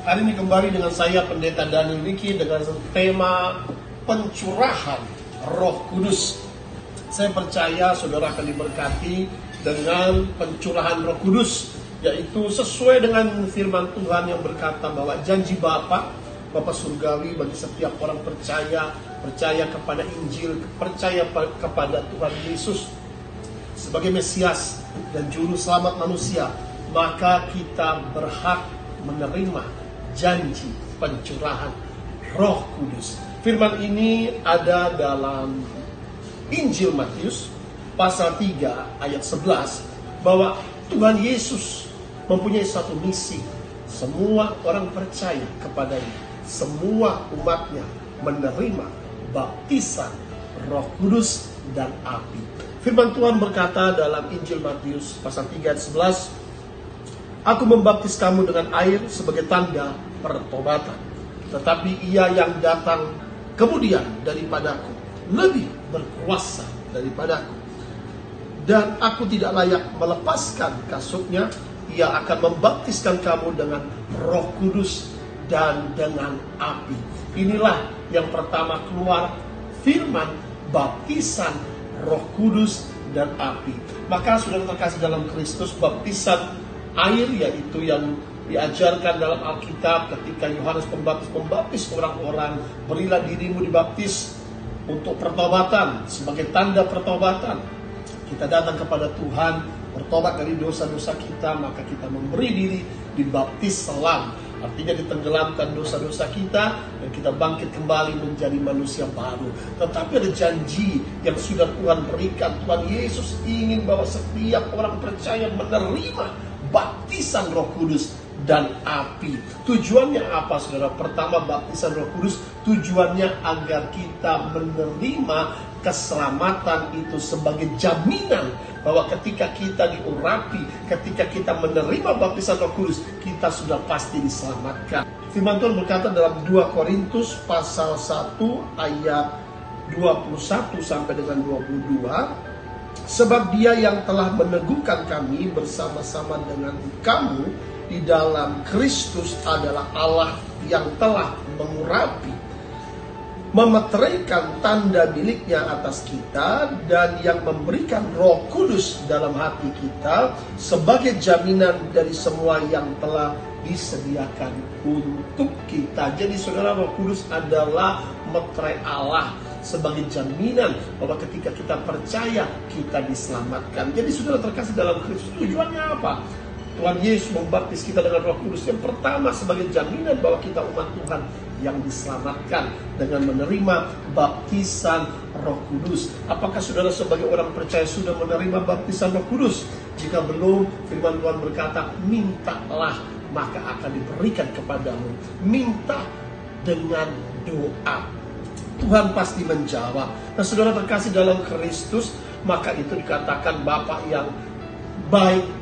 Hari ini kembali dengan saya Pendeta Daniel Wiki dengan tema pencurahan Roh Kudus. Saya percaya saudara akan diberkati dengan pencurahan Roh Kudus, yaitu sesuai dengan firman Tuhan yang berkata bahwa janji Bapa Surgawi bagi setiap orang percaya kepada Injil, percaya kepada Tuhan Yesus sebagai Mesias dan Juru Selamat manusia, maka kita berhak menerima janji pencurahan Roh Kudus. Firman ini ada dalam Injil Matius pasal 3 ayat 11 bahwa Tuhan Yesus mempunyai satu misi. Semua orang percaya kepadanya, semua umatnya menerima baptisan Roh Kudus dan api. Firman Tuhan berkata dalam Injil Matius pasal 3 ayat 11, Aku membaptis kamu dengan air sebagai tanda pertobatan. Tetapi ia yang datang kemudian daripadaku lebih berkuasa daripadaku. Dan aku tidak layak melepaskan kasutnya. Ia akan membaptiskan kamu dengan Roh Kudus dan dengan api. Inilah yang pertama keluar firman baptisan Roh Kudus dan api. Maka saudara terkasih dalam Kristus, baptisan air yaitu yang diajarkan dalam Alkitab ketika Yohanes Pembaptis membaptis orang-orang, berilah dirimu dibaptis untuk pertobatan, sebagai tanda pertobatan. Kita datang kepada Tuhan, bertobat dari dosa-dosa kita, maka kita memberi diri dibaptis selam. Artinya ditenggelamkan dosa-dosa kita dan kita bangkit kembali menjadi manusia baru. Tetapi ada janji yang sudah Tuhan berikan. Tuhan Yesus ingin bahwa setiap orang percaya menerima baptisan Roh Kudus dan api. Tujuannya apa, saudara? Pertama, baptisan Roh Kudus tujuannya agar kita menerima keselamatan itu sebagai jaminan bahwa ketika kita diurapi, ketika kita menerima baptisan Roh Kudus, kita sudah pasti diselamatkan. Firman Tuhan berkata dalam 2 Korintus pasal 1 ayat 21 sampai dengan 22, sebab Dia yang telah meneguhkan kami bersama-sama dengan kamu di dalam Kristus adalah Allah yang telah mengurapi, memeteraikan tanda miliknya atas kita, dan yang memberikan Roh Kudus dalam hati kita sebagai jaminan dari semua yang telah disediakan untuk kita. Jadi saudara, Roh Kudus adalah meterai Allah sebagai jaminan bahwa ketika kita percaya, kita diselamatkan. Jadi saudara terkasih dalam Kristus, tujuannya apa? Tuhan Yesus membaptis kita dengan Roh Kudus. Yang pertama sebagai jaminan bahwa kita umat Tuhan yang diselamatkan dengan menerima baptisan Roh Kudus. Apakah saudara sebagai orang percaya sudah menerima baptisan Roh Kudus? Jika belum, firman Tuhan berkata, mintalah maka akan diberikan kepadamu. Minta dengan doa, Tuhan pasti menjawab. Nah saudara terkasih dalam Kristus, maka itu dikatakan Bapa yang baik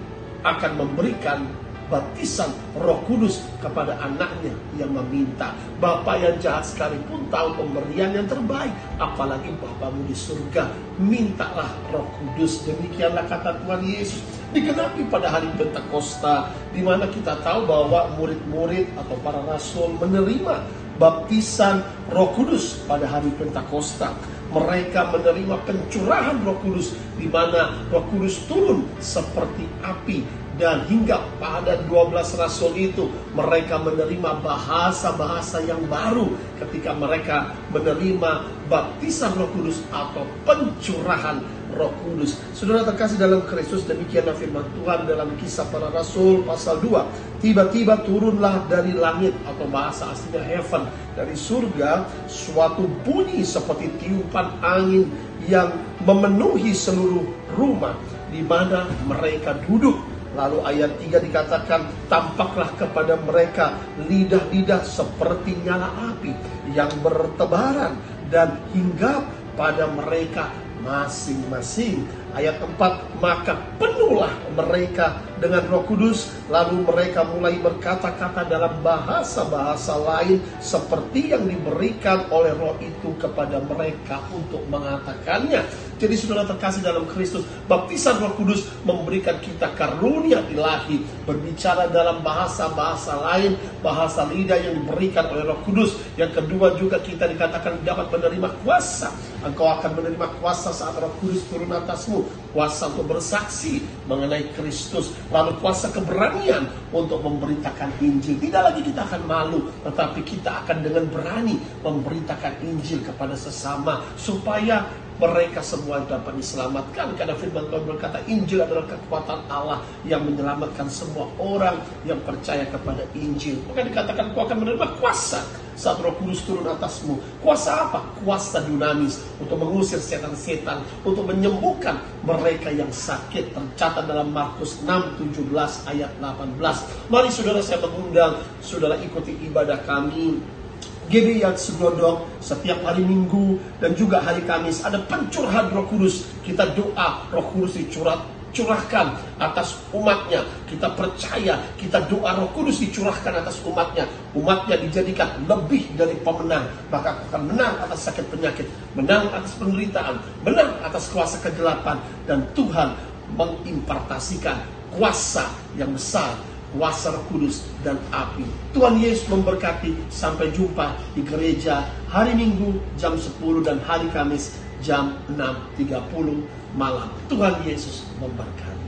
akan memberikan baptisan Roh Kudus kepada anaknya yang meminta. Bapa yang jahat sekalipun tahu pemberian yang terbaik, apalagi Bapamu di surga. Mintalah Roh Kudus. Demikianlah kata Tuhan Yesus digenapi pada hari Pentakosta, di mana kita tahu bahwa murid-murid atau para rasul menerima baptisan Roh Kudus pada hari Pentakosta. Mereka menerima pencurahan Roh Kudus, di mana Roh Kudus turun seperti api, dan hingga pada 12 rasul itu mereka menerima bahasa-bahasa yang baru ketika mereka menerima baptisan Roh Kudus atau pencurahan Roh Kudus. Saudara terkasih dalam Kristus, demikianlah firman Tuhan dalam Kisah Para Rasul pasal 2. Tiba-tiba turunlah dari langit, atau bahasa aslinya heaven, dari surga, suatu bunyi seperti tiupan angin yang memenuhi seluruh rumah di mana mereka duduk. Lalu ayat 3 dikatakan, tampaklah kepada mereka lidah-lidah seperti nyala api yang bertebaran dan hinggap pada mereka masing-masing. Ayat 4, maka penuhlah mereka dengan Roh Kudus, lalu mereka mulai berkata-kata dalam bahasa-bahasa lain seperti yang diberikan oleh Roh itu kepada mereka untuk mengatakannya. Jadi saudara terkasih dalam Kristus, baptisan Roh Kudus memberikan kita karunia ilahi, berbicara dalam bahasa-bahasa lain, bahasa lidah yang diberikan oleh Roh Kudus. Yang kedua juga kita dikatakan dapat menerima kuasa. Engkau akan menerima kuasa saat Roh Kudus turun atasmu, kuasa untuk bersaksi mengenai Kristus, lalu kuasa keberanian untuk memberitakan Injil. Tidak lagi kita akan malu, tetapi kita akan dengan berani memberitakan Injil kepada sesama, supaya mereka semua dapat diselamatkan. Karena firman Tuhan berkata, Injil adalah kekuatan Allah yang menyelamatkan semua orang yang percaya kepada Injil. Maka dikatakan kau akan menerima kuasa saat Roh Kudus turun atasmu. Kuasa apa? Kuasa dinamis untuk mengusir setan-setan, untuk menyembuhkan mereka yang sakit. Tercatat dalam Markus 6:17 ayat 18. Mari saudara, saya mengundang saudara ikuti ibadah kami GBI Segodong setiap hari Minggu dan juga hari Kamis. Ada pencurahan Roh Kudus. Kita doa Roh Kudus curahkan atas umatnya. Kita percaya, kita doa Roh Kudus dicurahkan atas umatnya. Umatnya dijadikan lebih dari pemenang. Maka akan menang atas sakit penyakit, menang atas penderitaan, menang atas kuasa kegelapan. Dan Tuhan mengimpartasikan kuasa yang besar, kuasa Roh Kudus dan api. Tuhan Yesus memberkati. Sampai jumpa di gereja hari Minggu jam 10 dan hari Kamis jam 6:30 malam. Tuhan Yesus memberkati.